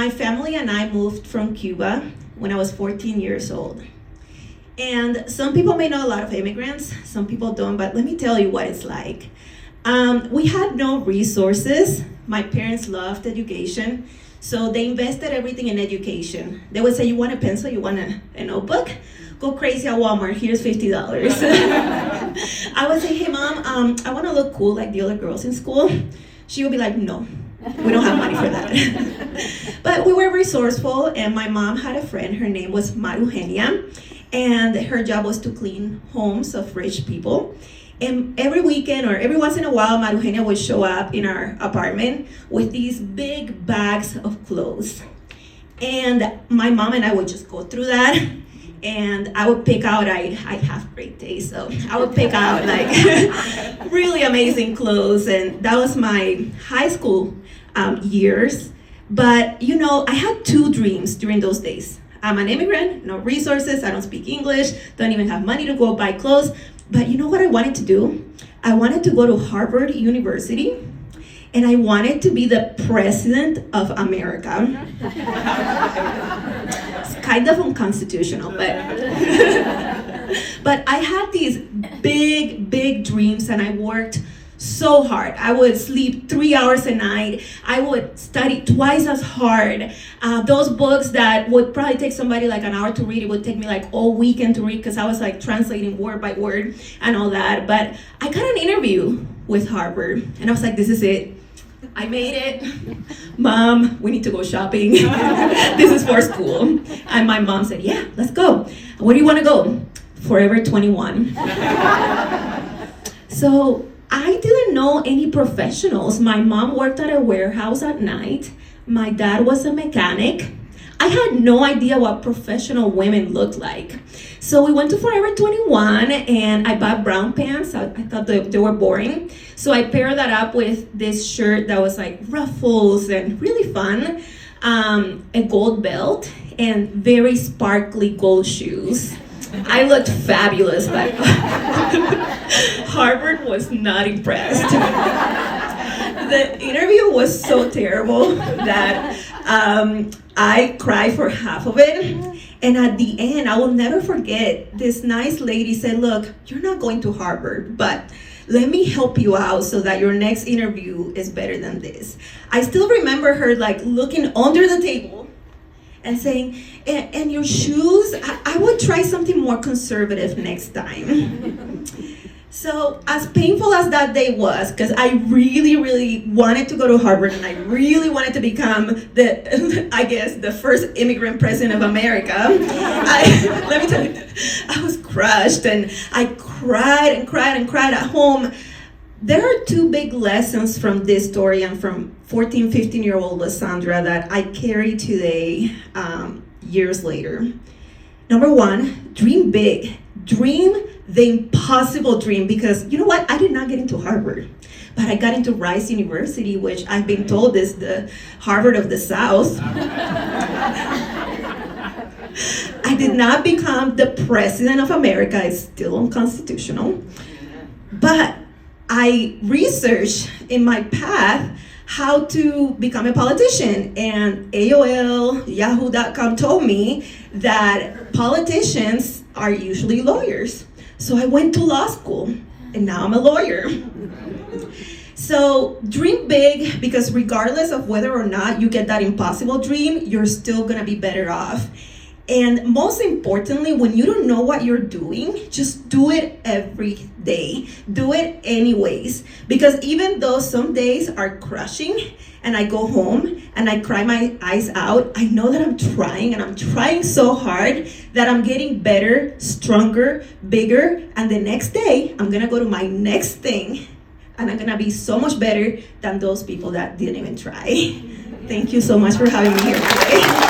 My family and I moved from Cuba when I was 14 years old. And some people may know a lot of immigrants, some people don't, but let me tell you what it's like. We had no resources. My parents loved education, so they invested everything in education. They would say, you want a pencil, you want a notebook? Go crazy at Walmart, here's $50. I would say, hey mom, I want to look cool like the other girls in school. She would be like, no, we don't have money for that. But we were resourceful, and my mom had a friend, her name was Marugenia, and her job was to clean homes of rich people. And every weekend or every once in a while, Marugenia would show up in our apartment with these big bags of clothes. And my mom and I would just go through that, and I would pick out, I have great taste, so I would pick out like really amazing clothes, and that was my high school years. But you know, I had two dreams during those days. I'm an immigrant, no resources, I don't speak English, don't even have money to go buy clothes. But you know what I wanted to do? I wanted to go to Harvard University, and I wanted to be the president of America. It's kind of unconstitutional, but but I had these big dreams, and I worked so hard. I would sleep 3 hours a night. I would study twice as hard. Those books that would probably take somebody like an hour to read, it would take me like all weekend to read, because I was like translating word by word and all that. But I got an interview with Harvard, and I was like, this is it. I made it. Mom, we need to go shopping. This is for school. And my mom said, yeah, let's go. Where do you want to go? Forever 21. So I didn't know any professionals. My mom worked at a warehouse at night. My dad was a mechanic. I had no idea what professional women looked like. So we went to Forever 21, and I bought brown pants. I thought they were boring. So I paired that up with this shirt that was like ruffles and really fun, a gold belt, and very sparkly gold shoes. I looked fabulous, but Harvard was not impressed. The interview was so terrible that I cried for half of it. And at the end, I will never forget, this nice lady said, look, you're not going to Harvard, but let me help you out so that your next interview is better than this. I still remember her like looking under the table and saying, and your shoes, I would try something more conservative next time. So as painful as that day was, because I really wanted to go to Harvard, and I really wanted to become the first immigrant president of America, let me tell you, I was crushed, and I cried at home. There are two big lessons from this story and from 14, 15-year-old Lisandra that I carry today, years later. Number one, dream big. Dream the impossible dream, because you know what? I did not get into Harvard, but I got into Rice University, which I've been told is the Harvard of the South. I did not become the president of America. It's still unconstitutional. But I researched in my path how to become a politician, and AOL, Yahoo.com told me that politicians are usually lawyers. So I went to law school, and now I'm a lawyer. So dream big, because regardless of whether or not you get that impossible dream, you're still gonna be better off. And most importantly, when you don't know what you're doing, just do it every day. Do it anyways. Because even though some days are crushing, and I go home and I cry my eyes out, I know that I'm trying, and I'm trying so hard that I'm getting better, stronger, bigger, and the next day I'm gonna go to my next thing, and I'm gonna be so much better than those people that didn't even try. Thank you so much for having me here today.